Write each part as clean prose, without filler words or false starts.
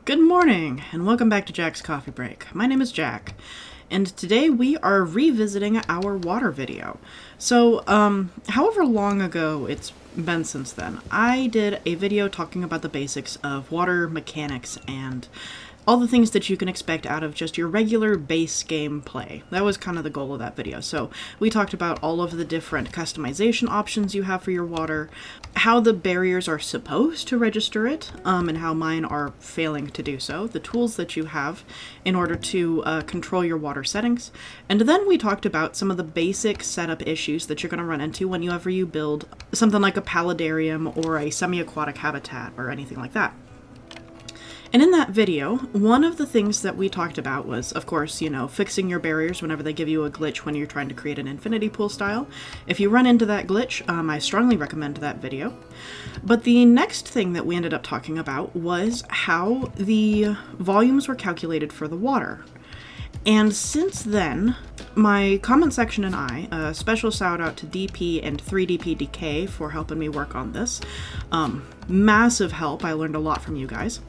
Good morning, and welcome back to Jack's Coffee Break. My name is Jack, and today we are revisiting our water video. So, however long ago it's been since then, I did a video talking about the basics of water mechanics and all the things that you can expect out of just your regular base game play. That was kind of the goal of that video. So we talked about all of the different customization options you have for your water, how the barriers are supposed to register it, and how mine are failing to do so, the tools that you have in order to control your water settings, and then we talked about some of the basic setup issues that you're going to run into whenever you build something like a paludarium or a semi-aquatic habitat or anything like that. And in that video, one of the things that we talked about was, of course, fixing your barriers whenever they give you a glitch when you're trying to create an infinity pool style. If you run into that glitch, I strongly recommend that video. But the next thing that we ended up talking about was how the volumes were calculated for the water. And since then, my comment section and I, a special shout out to DP and 3DPDK for helping me work on this. Massive help. I learned a lot from you guys.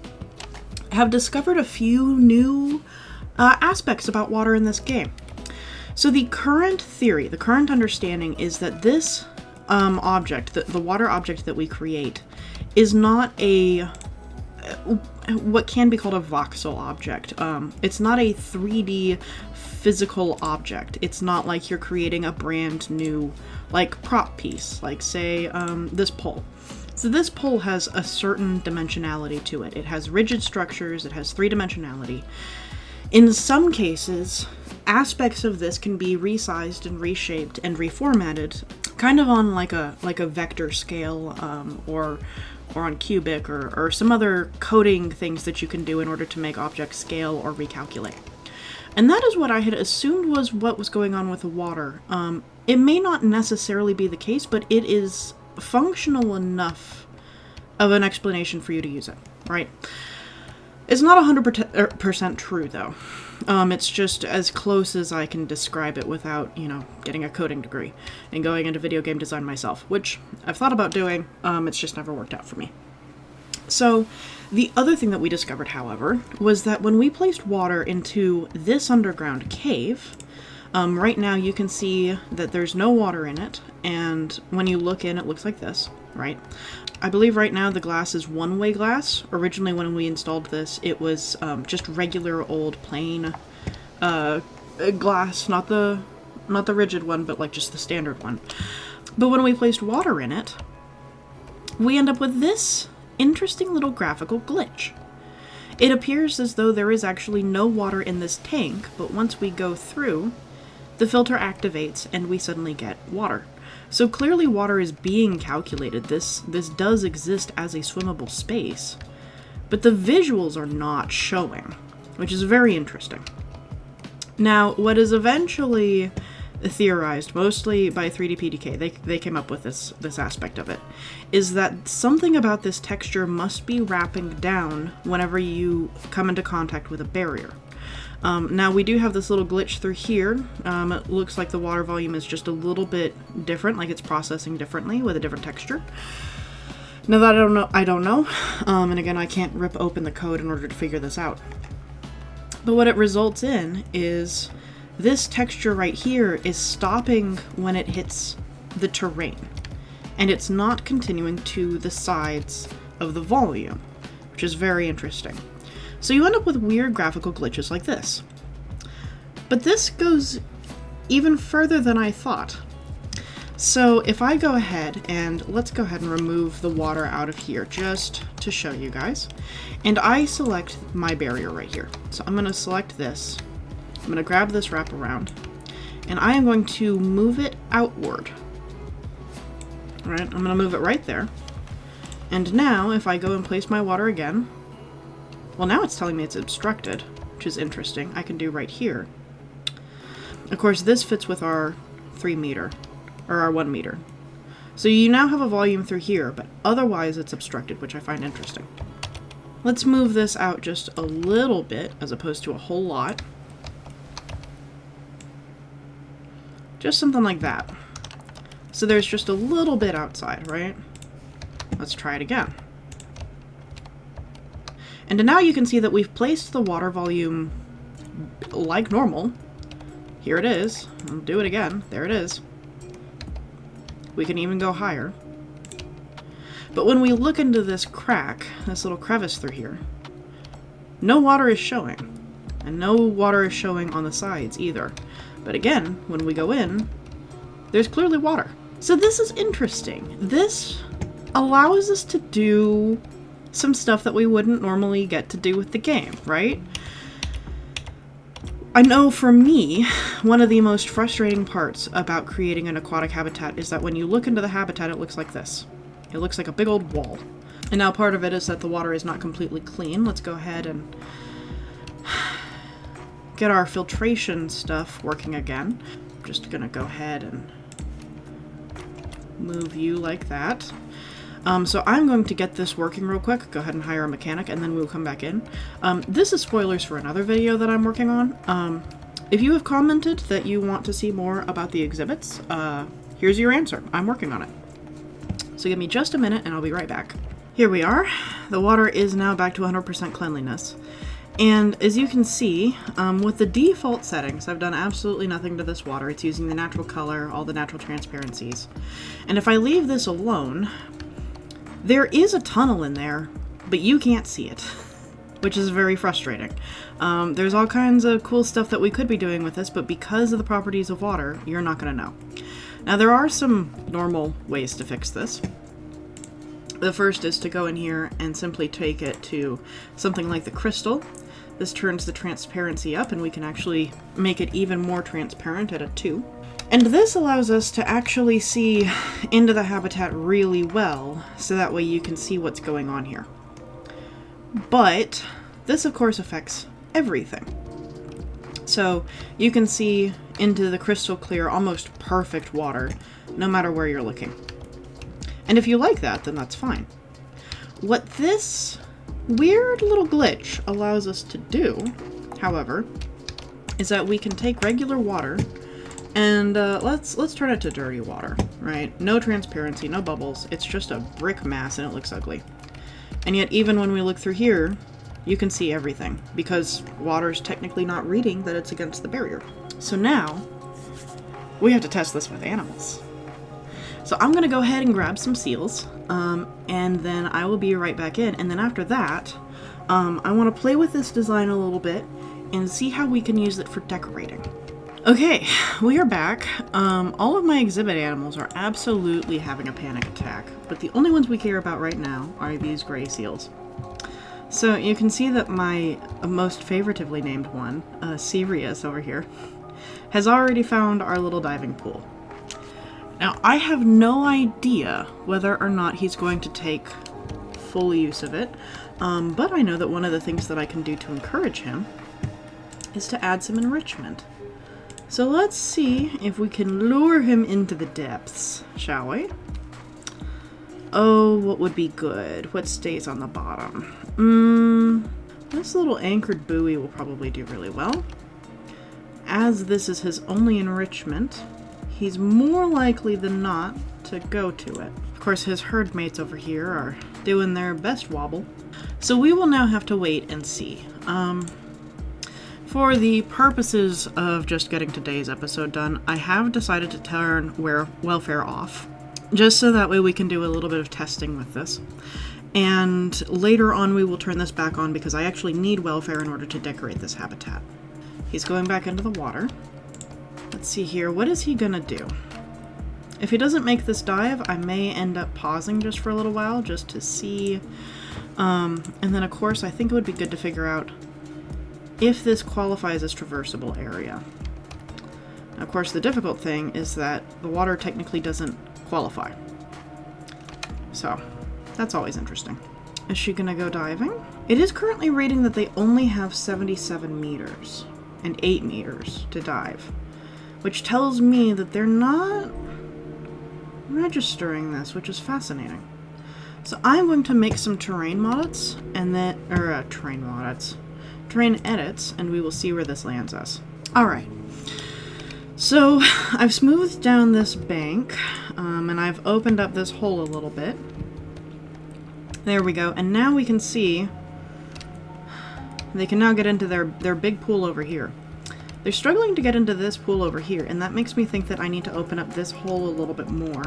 Have discovered a few new aspects about water in this game. So the current theory, the current understanding is that this object, the water object that we create, is not what can be called a voxel object. It's not a 3D physical object. It's not like you're creating a brand new prop piece, like say this pole. So this pole has a certain dimensionality to it. It has rigid structures, it has three-dimensionality. In some cases, aspects of this can be resized and reshaped and reformatted, kind of on like a vector scale, or on cubic, or some other coding things that you can do in order to make objects scale or recalculate. And that is what I had assumed was what was going on with the water. It may not necessarily be the case, but it is functional enough of an explanation for you to use it, right? It's not 100% true, though. It's just as close as I can describe it without, getting a coding degree and going into video game design myself, which I've thought about doing. It's just never worked out for me. So the other thing that we discovered, however, was that when we placed water into this underground cave, right now you can see that there's no water in it, and when you look in, it looks like this, right? I believe right now the glass is one-way glass. Originally, when we installed this, it was just regular old plain glass, not the rigid one, but just the standard one. But when we placed water in it, we end up with this interesting little graphical glitch. It appears as though there is actually no water in this tank, but once we go through, the filter activates and we suddenly get water. So clearly water is being calculated. This does exist as a swimmable space, but the visuals are not showing, which is very interesting. Now, what is eventually theorized, mostly by 3DPDK, they came up with this aspect of it, is that something about this texture must be wrapping down whenever you come into contact with a barrier. Now we do have this little glitch through here. It looks like the water volume is just a little bit different, like it's processing differently with a different texture. Now that I don't know. And again, I can't rip open the code in order to figure this out. But what it results in is this texture right here is stopping when it hits the terrain. And it's not continuing to the sides of the volume, which is very interesting. So you end up with weird graphical glitches like this. But this goes even further than I thought. So if I go ahead and let's go ahead and remove the water out of here just to show you guys. And I select my barrier right here. So I'm going to select this. I'm going to grab this wraparound and I am going to move it outward. All right, I'm going to move it right there. And now if I go and place my water again, well, now it's telling me it's obstructed, which is interesting. I can do right here. Of course, this fits with our 3 meter, or our 1 meter. So you now have a volume through here, but otherwise it's obstructed, which I find interesting. Let's move this out just a little bit, as opposed to a whole lot. Just something like that. So there's just a little bit outside, right? Let's try it again. And now you can see that we've placed the water volume like normal. Here it is. I'll do it again. There it is. We can even go higher. But when we look into this crack, this little crevice through here, no water is showing. And no water is showing on the sides either. But again, when we go in, there's clearly water. So this is interesting. This allows us to do some stuff that we wouldn't normally get to do with the game, right? I know for me, one of the most frustrating parts about creating an aquatic habitat is that when you look into the habitat, it looks like this. It looks like a big old wall. And now part of it is that the water is not completely clean. Let's go ahead and get our filtration stuff working again. I'm just gonna go ahead and move you like that. So I'm going to get this working real quick, go ahead and hire a mechanic, and then we'll come back in. This is spoilers for another video that I'm working on. If you have commented that you want to see more about the exhibits, here's your answer. I'm working on it. So give me just a minute and I'll be right back. Here we are. The water is now back to 100% cleanliness. And as you can see, with the default settings, I've done absolutely nothing to this water. It's using the natural color, all the natural transparencies. And if I leave this alone, there is a tunnel in there, but you can't see it, which is very frustrating. There's all kinds of cool stuff that we could be doing with this, but because of the properties of water, you're not going to know. Now, there are some normal ways to fix this. The first is to go in here and simply take it to something like the crystal. This turns the transparency up, and we can actually make it even more transparent at a 2. And this allows us to actually see into the habitat really well, so that way you can see what's going on here. But this, of course, affects everything. So you can see into the crystal clear, almost perfect water, no matter where you're looking. And if you like that, then that's fine. What this weird little glitch allows us to do, however, is that we can take regular water and let's turn it to dirty water, right? No transparency, no bubbles. It's just a brick mass and it looks ugly. And yet even when we look through here, you can see everything because water's technically not reading that it's against the barrier. So now we have to test this with animals. So I'm gonna go ahead and grab some seals, and then I will be right back in. And then after that, I wanna play with this design a little bit and see how we can use it for decorating. Okay, we are back. All of my exhibit animals are absolutely having a panic attack, but the only ones we care about right now are these gray seals. So you can see that my most favoritively named one, Sirius over here, has already found our little diving pool. Now, I have no idea whether or not he's going to take full use of it, but I know that one of the things that I can do to encourage him is to add some enrichment. So let's see if we can lure him into the depths, shall we? Oh, what would be good? What stays on the bottom? This little anchored buoy will probably do really well. As this is his only enrichment, he's more likely than not to go to it. Of course, his herd mates over here are doing their best wobble. So we will now have to wait and see. For the purposes of just getting today's episode done, I have decided to turn welfare off, just so that way we can do a little bit of testing with this. And later on we will turn this back on because I actually need welfare in order to decorate this habitat. He's going back into the water. Let's see here, what is he gonna do? If he doesn't make this dive, I may end up pausing just for a little while just to see. And then of course I think it would be good to figure out if this qualifies as traversable area. Now, of course, the difficult thing is that the water technically doesn't qualify. So, that's always interesting. Is she gonna go diving? It is currently rating that they only have 77 meters and 8 meters to dive, which tells me that they're not registering this, which is fascinating. So I'm going to make some terrain edits, and we will see where this lands us. Alright, so I've smoothed down this bank, and I've opened up this hole a little bit. There we go, and now we can see they can now get into their big pool over here. They're struggling to get into this pool over here, and that makes me think that I need to open up this hole a little bit more.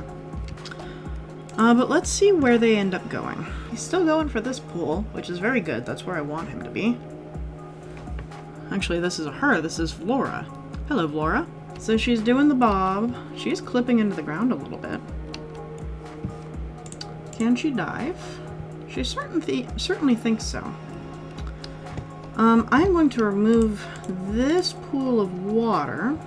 But let's see where they end up going. He's still going for this pool, which is very good. That's where I want him to be. Actually, this is her. This is Flora. Hello, Flora. So she's doing the bob. She's clipping into the ground a little bit. Can she dive? She certainly thinks so. I'm going to remove this pool of water,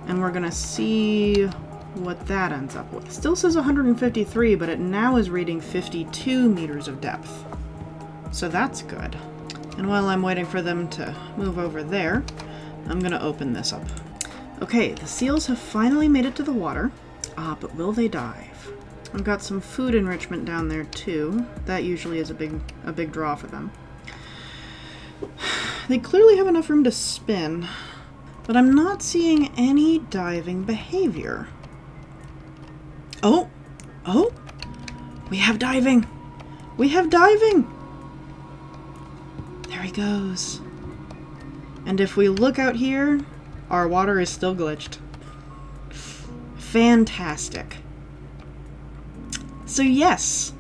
and we're going to see what that ends up with. Still says 153, but it now is reading 52 meters of depth. So that's good. And while I'm waiting for them to move over there, I'm going to open this up. Okay, the seals have finally made it to the water, but will they dive? I've got some food enrichment down there too. That usually is a big draw for them. They clearly have enough room to spin, but I'm not seeing any diving behavior. Oh! Oh! We have diving! We have diving! There he goes. And if we look out here, our water is still glitched. Fantastic. So yes,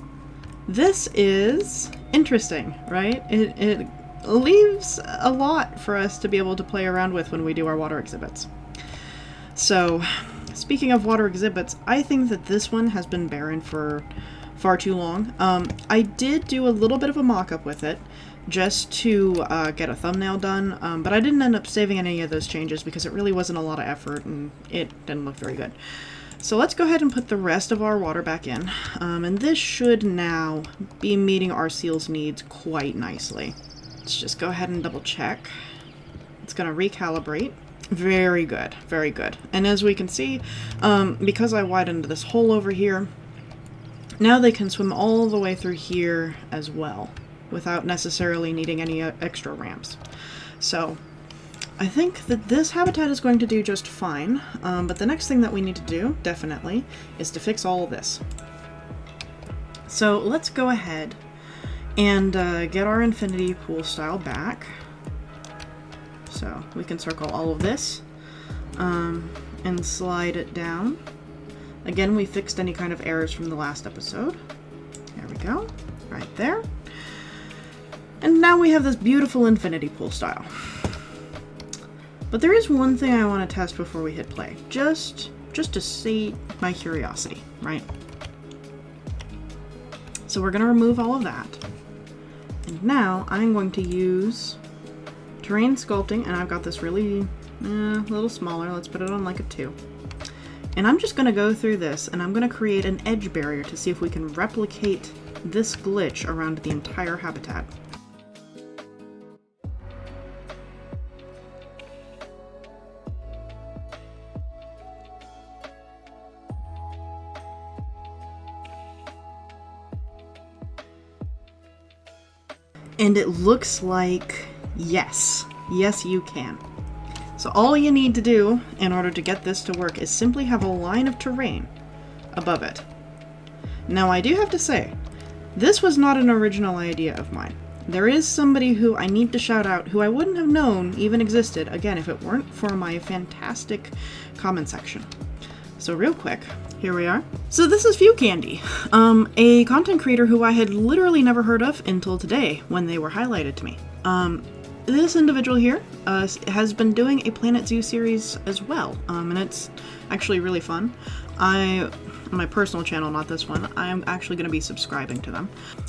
this is interesting, right? It leaves a lot for us to be able to play around with when we do our water exhibits. So, speaking of water exhibits, I think that this one has been barren for far too long. I did do a little bit of a mock-up with it, just to get a thumbnail done, but I didn't end up saving any of those changes because it really wasn't a lot of effort and it didn't look very good. So let's go ahead and put the rest of our water back in, and this should now be meeting our seal's needs quite nicely. Let's just go ahead and double check. It's going to recalibrate. Very good, very good. And as we can see, because I widened this hole over here, now they can swim all the way through here as well, without necessarily needing any extra ramps. So I think that this habitat is going to do just fine, but the next thing that we need to do, definitely, is to fix all of this. So let's go ahead and get our infinity pool style back. So we can circle all of this and slide it down. Again, we fixed any kind of errors from the last episode. There we go, right there. And now we have this beautiful infinity pool style. But there is one thing I want to test before we hit play, just to sate my curiosity, right? So we're going to remove all of that. And now I'm going to use terrain sculpting, and I've got this really a little smaller. Let's put it on like a 2. And I'm just going to go through this, and I'm going to create an edge barrier to see if we can replicate this glitch around the entire habitat. And it looks like, yes, you can. So all you need to do in order to get this to work is simply have a line of terrain above it. Now I do have to say, this was not an original idea of mine. There is somebody who I need to shout out who I wouldn't have known even existed, again, if it weren't for my fantastic comment section. So real quick, here we are. So this is Few Candy, a content creator who I had literally never heard of until today when they were highlighted to me. This individual here has been doing a Planet Zoo series as well, and it's actually really fun. On my personal channel, not this one, I'm actually going to be subscribing to them.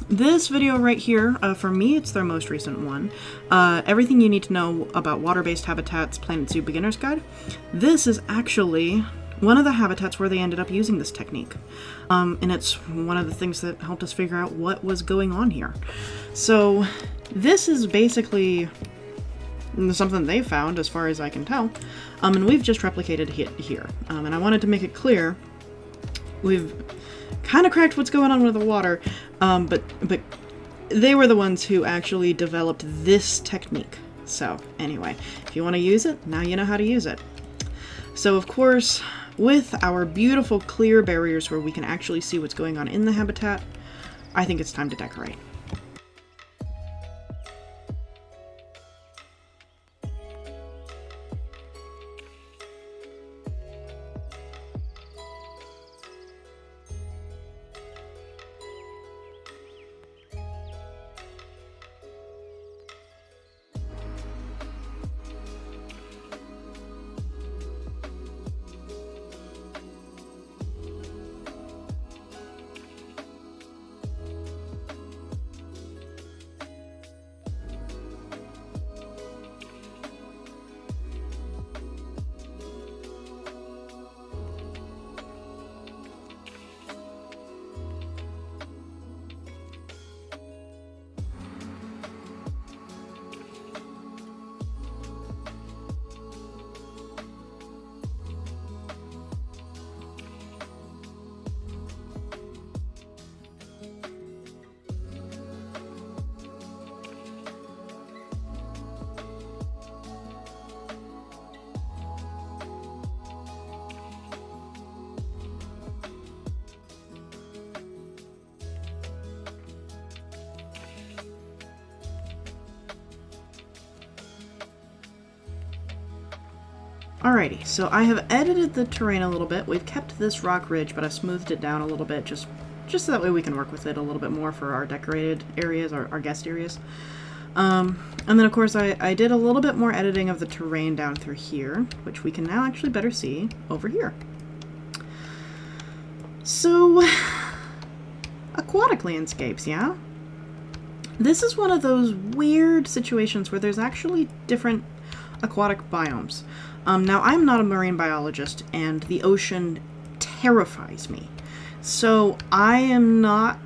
This video right here, for me, it's their most recent one. Everything you need to know about water-based habitats, Planet Zoo Beginner's Guide. This is actually one of the habitats where they ended up using this technique. And it's one of the things that helped us figure out what was going on here. So this is basically something they found, as far as I can tell. And we've just replicated it here. And I wanted to make it clear, we've kind of cracked what's going on with the water, but they were the ones who actually developed this technique. So anyway, if you want to use it, now you know how to use it. So of course, with our beautiful clear barriers where we can actually see what's going on in the habitat, I think it's time to decorate. Alrighty, so I have edited the terrain a little bit. We've kept this rock ridge, but I've smoothed it down a little bit, just so that way we can work with it a little bit more for our decorated areas, our guest areas. And then, of course, I did a little bit more editing of the terrain down through here, which we can now actually better see over here. So, aquatic landscapes, yeah? This is one of those weird situations where there's actually different aquatic biomes. Now, I'm not a marine biologist, and the ocean terrifies me. So, I am not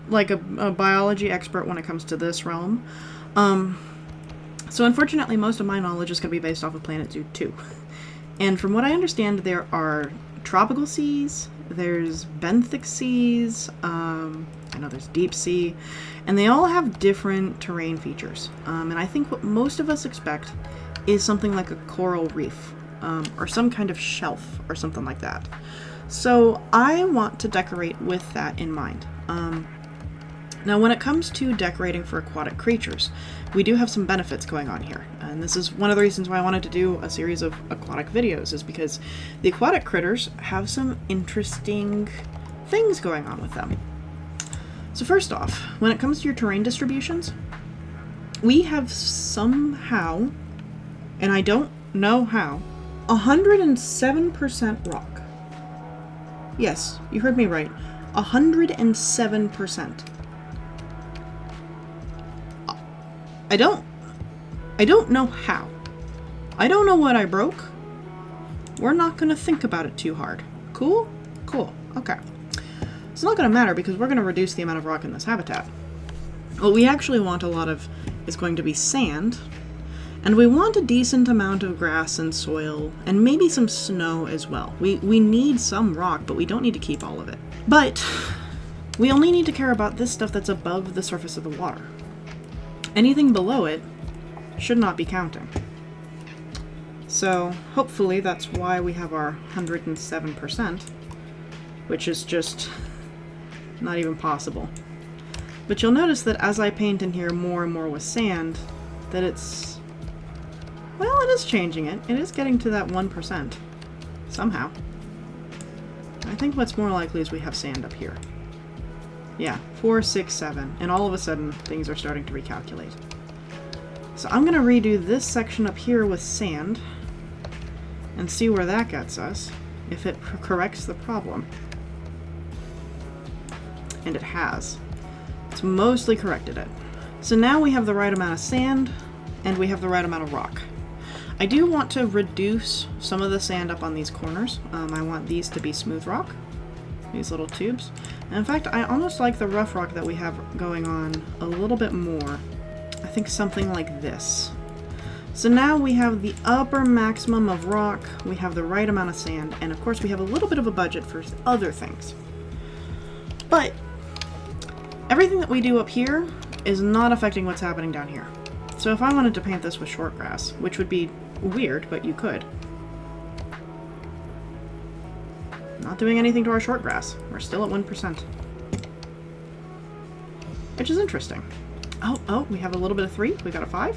like a biology expert when it comes to this realm. So unfortunately, most of my knowledge is going to be based off of Planet Zoo 2. And from what I understand, there are tropical seas, there's benthic seas, I know there's deep sea, and they all have different terrain features. And I think what most of us expect is something like a coral reef, or some kind of shelf, or something like that. So I want to decorate with that in mind. Now, when it comes to decorating for aquatic creatures, we do have some benefits going on here. And this is one of the reasons why I wanted to do a series of aquatic videos, is because the aquatic critters have some interesting things going on with them. So first off, when it comes to your terrain distributions, we have somehow, and I don't know how, 107% rock. Yes, you heard me right. 107%. I don't know how. I don't know what I broke. We're not going to think about it too hard. Cool? Cool. Okay. It's not going to matter because we're going to reduce the amount of rock in this habitat. What we actually want a lot of is going to be sand, and we want a decent amount of grass and soil, and maybe some snow as well. We need some rock, but we don't need to keep all of it. But we only need to care about this stuff that's above the surface of the water. Anything below it should not be counting. So hopefully that's why we have our 107%, which is just not even possible. But you'll notice that as I paint in here more and more with sand, that it's, well, it is changing it. It is getting to that 1%, somehow. I think what's more likely is we have sand up here. Yeah, 4, 6, 7, and all of a sudden things are starting to recalculate. So I'm going to redo this section up here with sand and see where that gets us, if it corrects the problem. And it has. It's mostly corrected it. So now we have the right amount of sand and we have the right amount of rock. I do want to reduce some of the sand up on these corners. I want these to be smooth rock, these little tubes. And in fact, I almost like the rough rock that we have going on a little bit more. I think something like this. So now we have the upper maximum of rock, we have the right amount of sand, and of course we have a little bit of a budget for other things. But everything that we do up here is not affecting what's happening down here. So if I wanted to paint this with short grass, which would be weird, but you could. Not doing anything to our short grass. We're still at 1%. Which is interesting. Oh, we have a little bit of 3. We got a 5.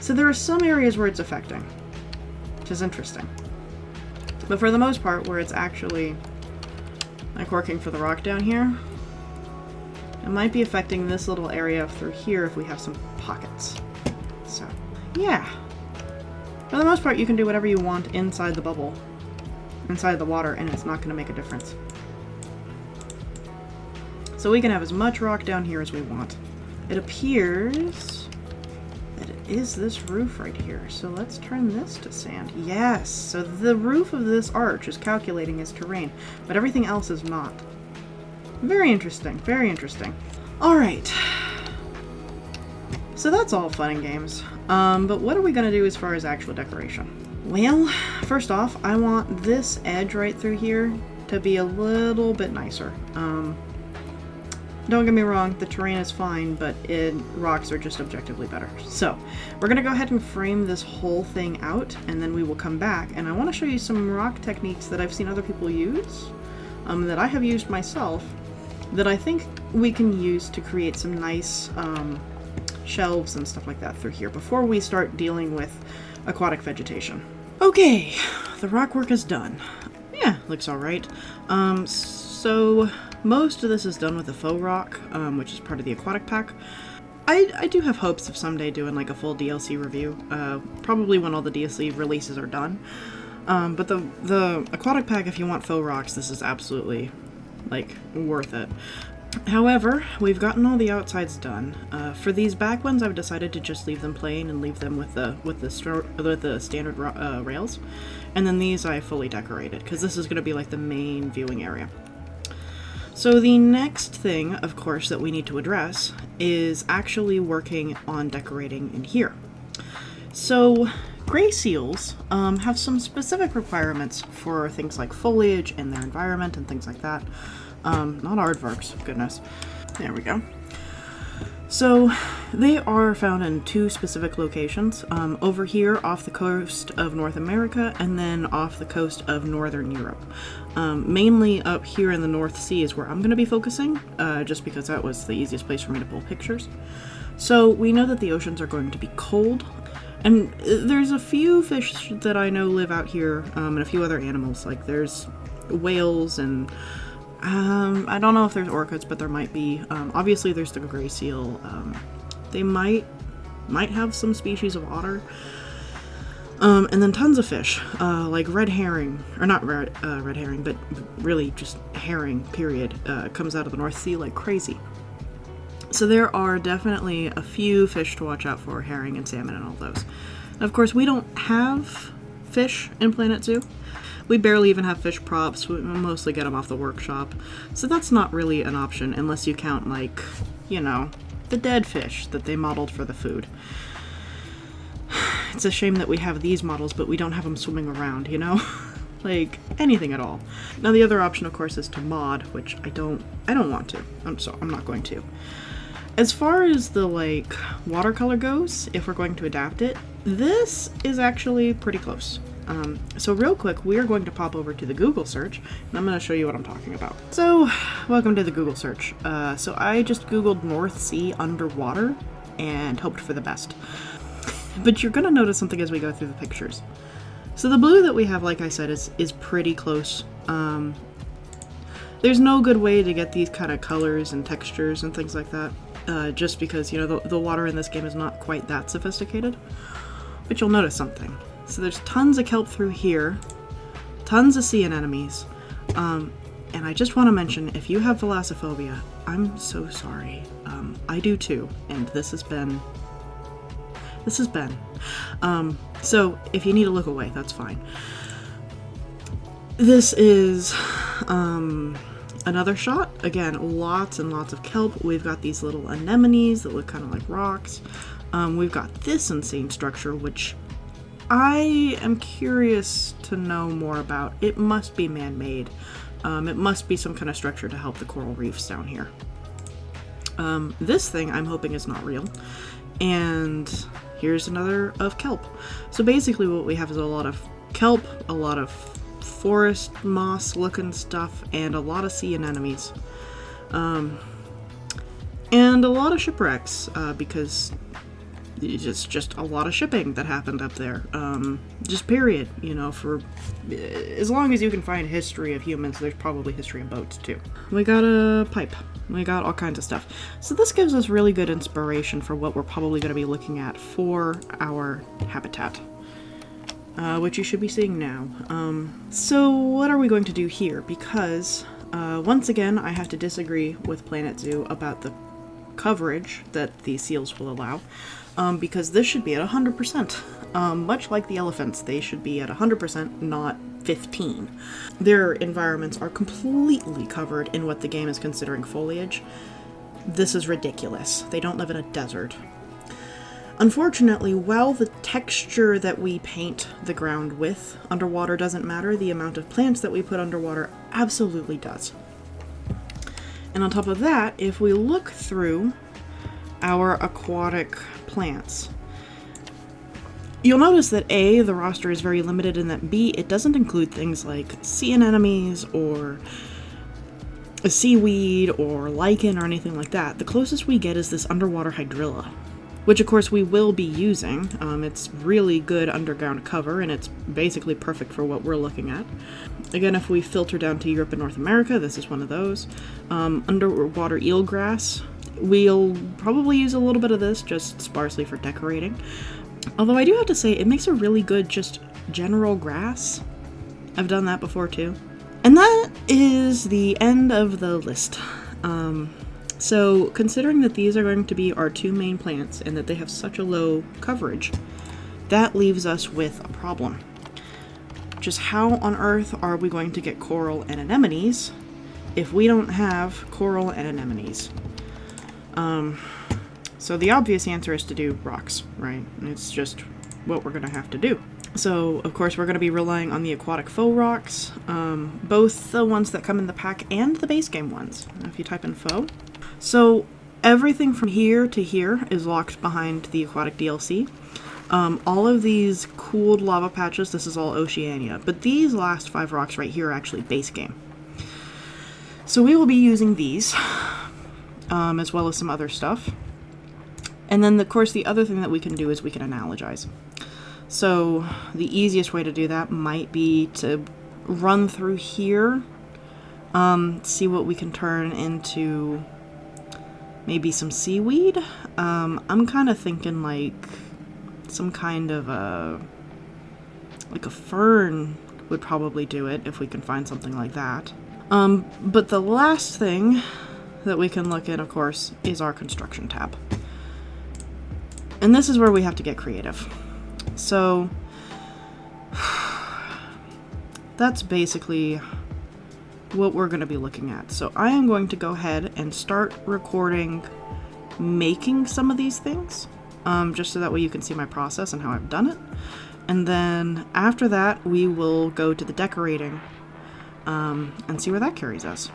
So there are some areas where it's affecting, which is interesting. But for the most part, where it's actually like working for the rock down here, it might be affecting this little area through here if we have some pockets. So, yeah. For the most part, you can do whatever you want inside the bubble, inside the water, and it's not going to make a difference. So we can have as much rock down here as we want. It appears that it is this roof right here. So let's turn this to sand. Yes, so the roof of this arch is calculating as terrain, but everything else is not. Very interesting, very interesting. All right. So that's all fun and games. But what are we going to do as far as actual decoration? Well, first off, I want this edge right through here to be a little bit nicer. Don't get me wrong, the terrain is fine, but rocks are just objectively better. So, we're going to go ahead and frame this whole thing out, and then we will come back, and I want to show you some rock techniques that I've seen other people use, that I have used myself, that I think we can use to create some nice shelves and stuff like that through here before we start dealing with aquatic vegetation. Okay, the rock work is done. Yeah, looks alright. So most of this is done with the faux rock, which is part of the aquatic pack. I do have hopes of someday doing like a full DLC review, probably when all the DLC releases are done. But the aquatic pack, if you want faux rocks, this is absolutely, like, worth it. However, we've gotten all the outsides done. For these back ones, I've decided to just leave them plain and leave them with the standard rails. And then these I fully decorated, because this is going to be like the main viewing area. So the next thing, of course, that we need to address is actually working on decorating in here. So gray seals have some specific requirements for things like foliage and their environment and things like that. Not aardvarks, goodness. There we go. So they are found in two specific locations, over here off the coast of North America and then off the coast of Northern Europe. Mainly up here in the North Sea is where I'm going to be focusing, just because that was the easiest place for me to pull pictures. So we know that the oceans are going to be cold, and there's a few fish that I know live out here, and a few other animals, like there's whales and I don't know if there's orcas, but there might be. Obviously there's the gray seal. They might have some species of otter. And then tons of fish, like red herring, or not red herring, but really just herring, period, comes out of the North Sea like crazy. So there are definitely a few fish to watch out for, herring and salmon and all those. And of course, we don't have fish in Planet Zoo. We barely even have fish props. We mostly get them off the workshop. So that's not really an option unless you count, like, you know, the dead fish that they modeled for the food. It's a shame that we have these models, but we don't have them swimming around, you know? Like, anything at all. Now the other option, of course, is to mod, which I don't want to. I'm not going to. As far as the, like, watercolor goes, if we're going to adapt it, this is actually pretty close. So real quick, we are going to pop over to the Google search, and I'm going to show you what I'm talking about. So, welcome to the Google search. So I just Googled North Sea underwater and hoped for the best. But you're going to notice something as we go through the pictures. So the blue that we have, like I said, is pretty close. There's no good way to get these kind of colors and textures and things like that, just because, you know, the water in this game is not quite that sophisticated. But you'll notice something. So there's tons of kelp through here, tons of sea anemones, and I just want to mention, if you have thalassophobia, I'm so sorry. I do too, and this has been. So if you need to look away, that's fine. This is another shot. Again, lots and lots of kelp. We've got these little anemones that look kind of like rocks. We've got this insane structure, which I am curious to know more about. It must be man-made. It must be some kind of structure to help the coral reefs down here. This thing I'm hoping is not real. And here's another of kelp. So basically what we have is a lot of kelp, a lot of forest moss looking stuff, and a lot of sea anemones. And a lot of shipwrecks, because it's just a lot of shipping that happened up there. Just period, you know, for as long as you can find history of humans, there's probably history of boats too. We got a pipe. We got all kinds of stuff. So this gives us really good inspiration for what we're probably going to be looking at for our habitat, which you should be seeing now. So what are we going to do here? Because once again, I have to disagree with Planet Zoo about the coverage that the seals will allow. Because this should be at 100%. Much like the elephants, they should be at 100%, not 15. Their environments are completely covered in what the game is considering foliage. This is ridiculous. They don't live in a desert. Unfortunately, while the texture that we paint the ground with underwater doesn't matter, the amount of plants that we put underwater absolutely does. And on top of that, if we look through our aquatic plants, you'll notice that A, the roster is very limited, and that B, it doesn't include things like sea anemones or a seaweed or lichen or anything like that. The closest we get is this underwater hydrilla, which of course we will be using. It's really good underground cover, and it's basically perfect for what we're looking at. Again, if we filter down to Europe and North America, this is one of those. Underwater eelgrass. We'll probably use a little bit of this, just sparsely for decorating. Although I do have to say, it makes a really good just general grass. I've done that before too. And that is the end of the list. So considering that these are going to be our two main plants and that they have such a low coverage, that leaves us with a problem. Just how on earth are we going to get coral and anemones if we don't have coral and anemones? So the obvious answer is to do rocks, right? It's just what we're going to have to do. So, of course, we're going to be relying on the aquatic faux rocks, both the ones that come in the pack and the base game ones, if you type in faux. So, everything from here to here is locked behind the aquatic DLC. All of these cooled lava patches, this is all Oceania, but these last 5 rocks right here are actually base game. So we will be using these, as well as some other stuff. And then, of course, the other thing that we can do is we can analogize. So the easiest way to do that might be to run through here, see what we can turn into maybe some seaweed. I'm kind of thinking like some kind of a fern would probably do it if we can find something like that. But the last thing that we can look at, of course, is our construction tab. And this is where we have to get creative. So that's basically what we're going to be looking at. So I am going to go ahead and start recording making some of these things, just so that way you can see my process and how I've done it. And then after that, we will go to the decorating and see where that carries us.